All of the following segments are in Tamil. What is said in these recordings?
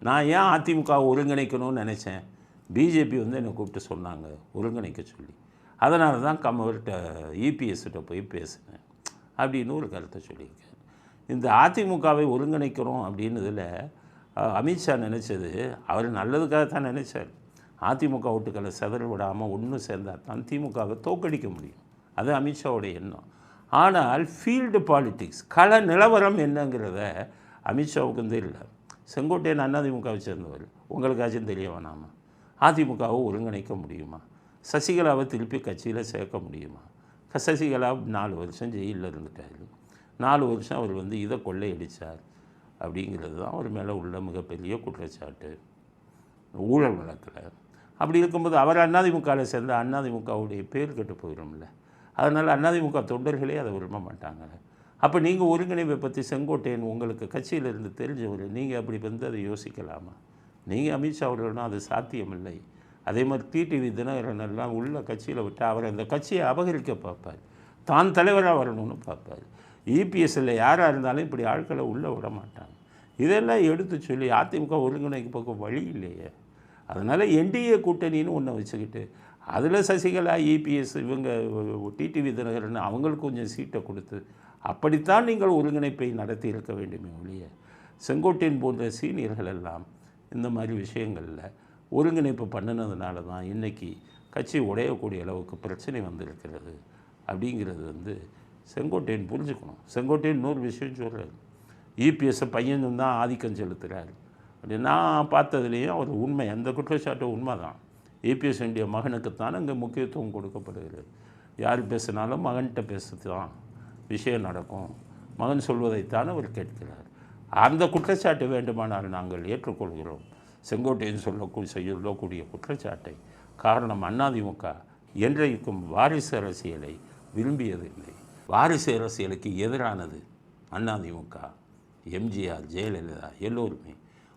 நான் ஏன் அதிமுக ஒருங்கிணைக்கணும்னு நினச்சேன், பிஜேபி வந்து என்னை கூப்பிட்டு சொன்னாங்க ஒருங்கிணைக்க சொல்லி. அதனால தான் கம்மவர்கிட்ட இபிஎஸ்கிட்ட போய் பேசினேன் அப்படின்னு ஒரு கருத்தை சொல்லியிருக்கேன். இந்த அதிமுகவை ஒருங்கிணைக்கிறோம் அப்படின்னதில் அமித்ஷா நினச்சது அவர் நல்லதுக்காக தான் நினச்சார். அதிமுக ஓட்டுக்களை சிதற விடாமல் ஒன்று சேர்ந்தால் தான் திமுகவை தோக்கடிக்க முடியும். அது அமித்ஷாவுடைய எண்ணம். ஆனால் ஃபீல்டு பாலிட்டிக்ஸ், கள நிலவரம் என்னங்கிறத அமித்ஷாவுக்கும் தெரியல. செங்கோட்டையன் அதிமுகவை சேர்ந்தவர், உங்களுக்காச்சும் தெரிய வேணாமா? அதிமுகவை ஒருங்கிணைக்க முடியுமா? சசிகலாவை திருப்பி கட்சியில் சேர்க்க முடியுமா? சசிகலா 4 வருஷம் ஜெயிலில் இருந்துட்டார். 4 வருஷம் அவர் வந்து இதை கொள்ளையடித்தார் அப்படிங்கிறது தான் அவர் மேலே உள்ள மிகப்பெரிய குற்றச்சாட்டு ஊழல் வழக்கில். அப்படி இருக்கும்போது அவர் அதிமுகவில் சேர்ந்த அதிமுகவுடைய பேர் கெட்டு போயிடும்ல. அதனால் அதிமுக தொண்டர்களே அதை விரும்ப மாட்டாங்க. அப்போ நீங்கள் ஒருங்கிணைப்பை பற்றி செங்கோட்டையன் உங்களுக்கு கட்சியிலிருந்து தெரிஞ்சவர், நீங்கள் அப்படி வந்து அதை யோசிக்கலாமா? நீங்கள் அமித்ஷா அவர்களும் அது சாத்தியமில்லை. அதே மாதிரி டிடிவி தினகரன் எல்லாம் உள்ள கட்சியில் விட்டு அவர் அந்த கட்சியை அபகரிக்க பார்ப்பார், தான் தலைவராக வரணும்னு பார்ப்பார். இபிஎஸ்சில் யாராக இருந்தாலும் இப்படி ஆட்களை உள்ளே விட மாட்டாங்க. இதெல்லாம் எடுத்து சொல்லி அதிமுக ஒருங்கிணைக்க போக்க வழி இல்லையே. அதனால் என்டிஏ கூட்டணின்னு ஒன்று வச்சுக்கிட்டு அதில் சசிகலா, இபிஎஸ், இவங்க டிடிவி தினகரன் அவங்களுக்கு கொஞ்சம் சீட்டை கொடுத்து அப்படித்தான் நீங்கள் ஒருங்கிணைப்பை நடத்தி இருக்க வேண்டுமே ஒழிய, செங்கோட்டையன் போன்ற சீனியர்கள் எல்லாம் இந்த மாதிரி விஷயங்களில் ஒருங்கிணைப்பு பண்ணினதுனால தான் இன்றைக்கி கட்சி உடையக்கூடிய அளவுக்கு பிரச்சனை வந்திருக்கிறது அப்படிங்கிறது வந்து செங்கோட்டையன் புரிஞ்சுக்கணும். செங்கோட்டையன் இன்னொரு விஷயம் சொல்கிறார், இபிஎஸ்ஸை பையனும் தான் ஆதிக்கம் செலுத்துகிறார் அப்படி. நான் பார்த்ததுலேயும் அவர் உண்மை, அந்த குற்றச்சாட்டு உண்மை தான். இபிஎஸ் வேண்டிய மகனுக்குத்தான் அங்கே முக்கியத்துவம் கொடுக்கப்படுகிறது. யார் பேசினாலும் மகன்கிட்ட பேசுறது தான் விஷயம் நடக்கும், மகன் சொல்வதைத்தான் அவர் கேட்கிறார். அந்த குற்றச்சாட்டு வேண்டுமானால் நாங்கள் ஏற்றுக்கொள்கிறோம். செங்கோட்டையன் சொல்லக்கூடிய குற்றச்சாட்டை. காரணம் அதிமுக என்றைக்கும் வாரிசு அரசியலை விரும்பியதில்லை. வாரிசு அரசியலுக்கு எதிரானது அதிமுக. எம்ஜிஆர், ஜெயலலிதா எல்லோருமே.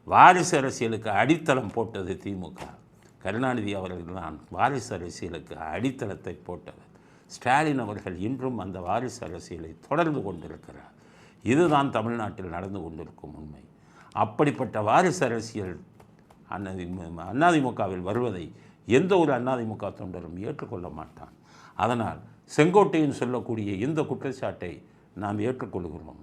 வாரிசு அரசியலுக்கு அடித்தளம் போட்டது திமுக. கருணாநிதி அவர்கள் தான் வாரிசு அரசியலுக்கு அடித்தளத்தை போட்டவர். ஸ்டாலின் அவர்கள் இன்றும் அந்த வாரிசு அரசியலை தொடர்ந்து கொண்டிருக்கிறார். இதுதான் தமிழ்நாட்டில் நடந்து கொண்டிருக்கும் உண்மை. அப்படிப்பட்ட வாரிசு அரசியல் அதிமுகவில் வருவதை எந்த ஒரு அதிமுக தொண்டரும் ஏற்றுக்கொள்ள மாட்டான். அதனால் செங்கோட்டையன் சொல்லக்கூடிய இந்த குற்றச்சாட்டை நாம் ஏற்றுக்கொள்கிறோம்.